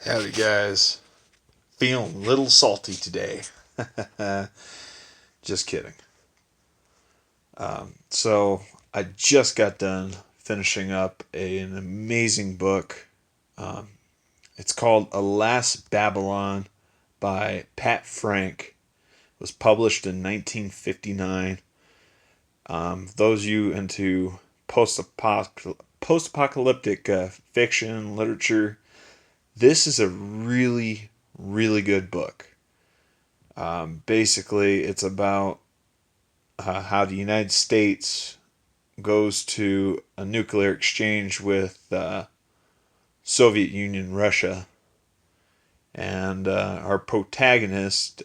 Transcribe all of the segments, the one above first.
Howdy, guys. Feeling a little salty today. Just kidding. So, I just got done finishing up an amazing book. Um, it's called Alas Babylon by Pat Frank. It was published in 1959. Those of you into post-apocalyptic fiction, literature, this is a really, really good book. Basically, it's about how the United States goes to a nuclear exchange with Soviet Union, Russia, and our protagonist,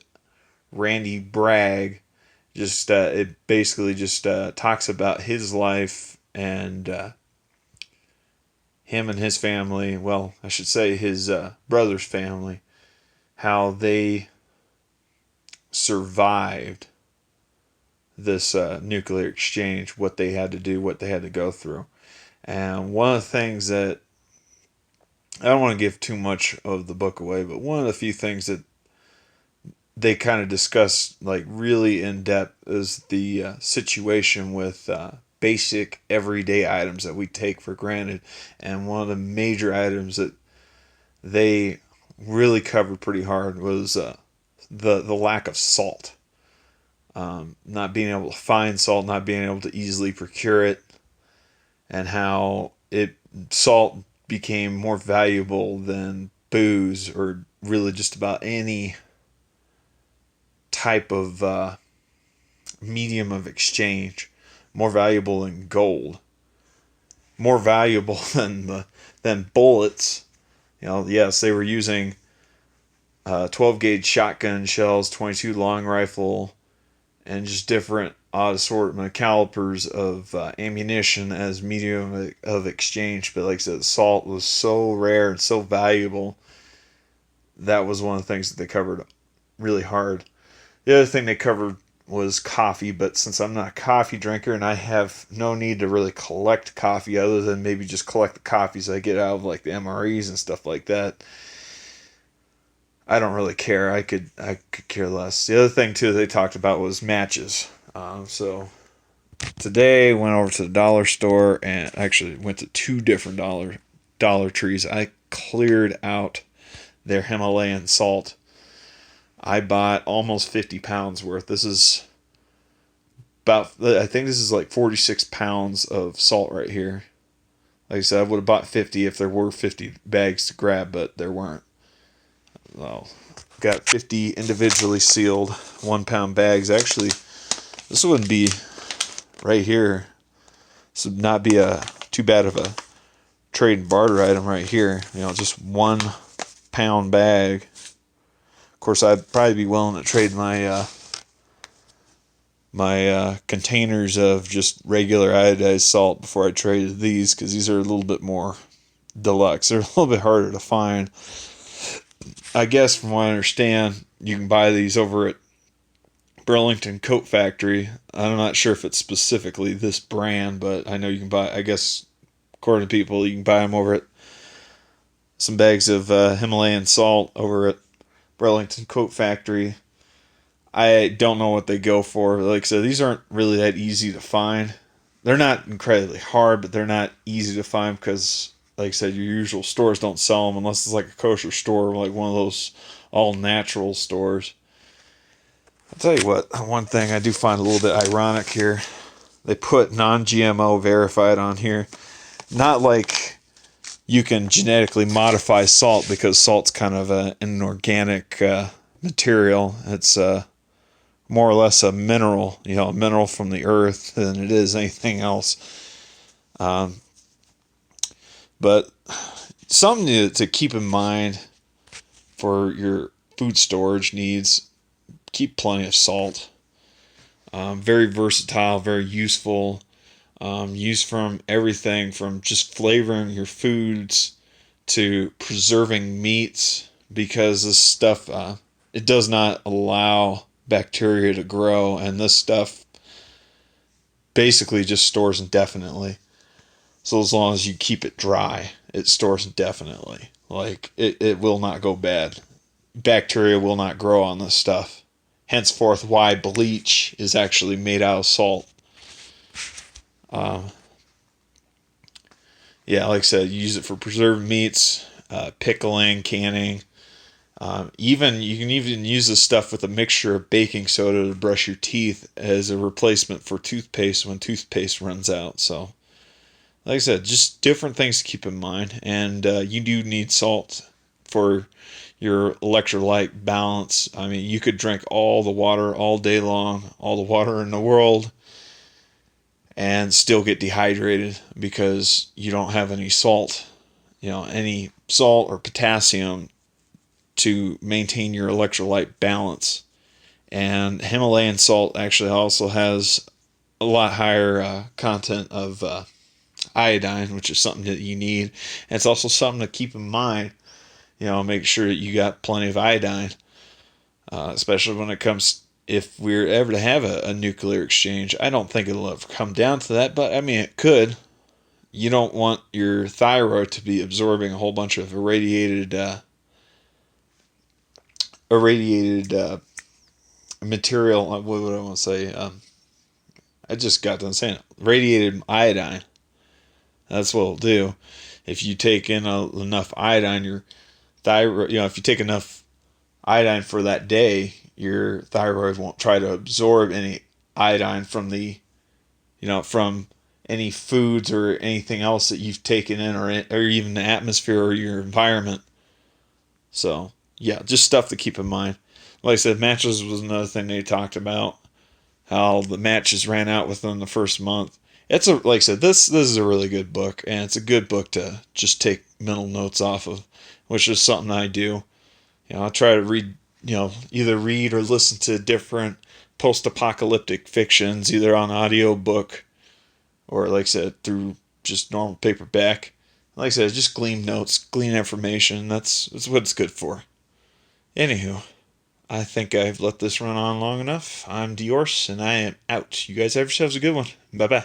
Randy Bragg, it basically just talks about his life and him and his family. Well, I should say his brother's family, how they survived this nuclear exchange, what they had to do, what they had to go through. And one of the things that I don't want to give too much of the book away, but one of the few things that they kind of discuss like really in depth is the situation with basic everyday items that we take for granted. And one of the major items that they really covered pretty hard was the lack of salt. Not being able to find salt, not being able to easily procure it, and how salt became more valuable than booze or really just about any type of medium of exchange. More valuable than gold, more valuable than bullets. Yes, they were using 12 gauge shotgun shells, 22 long rifle, and just different odd assortment of calibers of ammunition as medium of exchange. But like I said, salt was so rare and so valuable. That was one of the things that they covered really hard. The other thing they covered was coffee, but since I'm not a coffee drinker and I have no need to really collect coffee other than maybe just collect the coffees I get out of like the MREs and stuff like that, I don't really care. I could care less. The other thing too they talked about was matches. So today went over to the dollar store and actually went to two different Dollar Trees. I cleared out their Himalayan salt. I bought almost 50 pounds worth. This is I think this is like 46 pounds of salt right here. Like I said, I would have bought 50 if there were 50 bags to grab, but there weren't. Well, got 50 individually sealed 1 pound bags. Actually, this wouldn't be right here. This would not be a too bad of a trade and barter item right here. Just 1 pound bag. Of course, I'd probably be willing to trade my containers of just regular iodized salt before I traded these, because these are a little bit more deluxe. They're a little bit harder to find. I guess from what I understand, you can buy these over at Burlington Coat Factory. I'm not sure if it's specifically this brand, but I know you can buy, I guess, according to people, you can buy them over at some bags of Himalayan salt over at Burlington Coat Factory. I don't know what they go for. Like I said, these aren't really that easy to find. They're not incredibly hard, but they're not easy to find because, like I said, your usual stores don't sell them unless it's like a kosher store, like one of those all natural stores. I'll tell you what, one thing I do find a little bit ironic here. They put non-GMO verified on here. Not like you can genetically modify salt, because salt's kind of an organic material. It's more or less a mineral, a mineral from the earth than it is anything else. But something to keep in mind for your food storage needs: keep plenty of salt. Very versatile, very useful. Used from everything from just flavoring your foods to preserving meats, because this stuff it does not allow bacteria to grow, and this stuff basically just stores indefinitely. So as long as you keep it dry, it stores indefinitely. Like, it will not go bad. Bacteria will not grow on this stuff. Henceforth, why bleach is actually made out of salt. Yeah, like I said, use it for preserved meats, pickling, canning. Even you can even use this stuff with a mixture of baking soda to brush your teeth as a replacement for toothpaste when toothpaste runs out. So, like I said, just different things to keep in mind. And you do need salt for your electrolyte balance. I mean, you could drink all the water all day long, all the water in the world, and still get dehydrated because you don't have any salt, any salt or potassium to maintain your electrolyte balance. And Himalayan salt actually also has a lot higher content of iodine, which is something that you need. And it's also something to keep in mind. Make sure that you got plenty of iodine, especially when it comes, if we're ever to have a nuclear exchange. I don't think it'll ever come down to that, but I mean, it could. You don't want your thyroid to be absorbing a whole bunch of irradiated material. What would I want to say? I just got done saying it. Radiated iodine. That's what it'll do. If you take in enough iodine, your thyroid, if you take enough iodine for that day, your thyroid won't try to absorb any iodine from from any foods or anything else that you've taken in, or even the atmosphere or your environment. So, yeah, just stuff to keep in mind. Like I said, matches was another thing they talked about. How the matches ran out within the first month. Like I said, this is a really good book, and it's a good book to just take mental notes off of, which is something I do. I try to read, either read or listen to different post-apocalyptic fictions, either on audio book or, like I said, through just normal paperback. Like I said, just glean notes, glean information. That's what it's good for. Anywho, I think I've let this run on long enough. I'm Diorce, and I am out. You guys have yourselves a good one. Bye bye.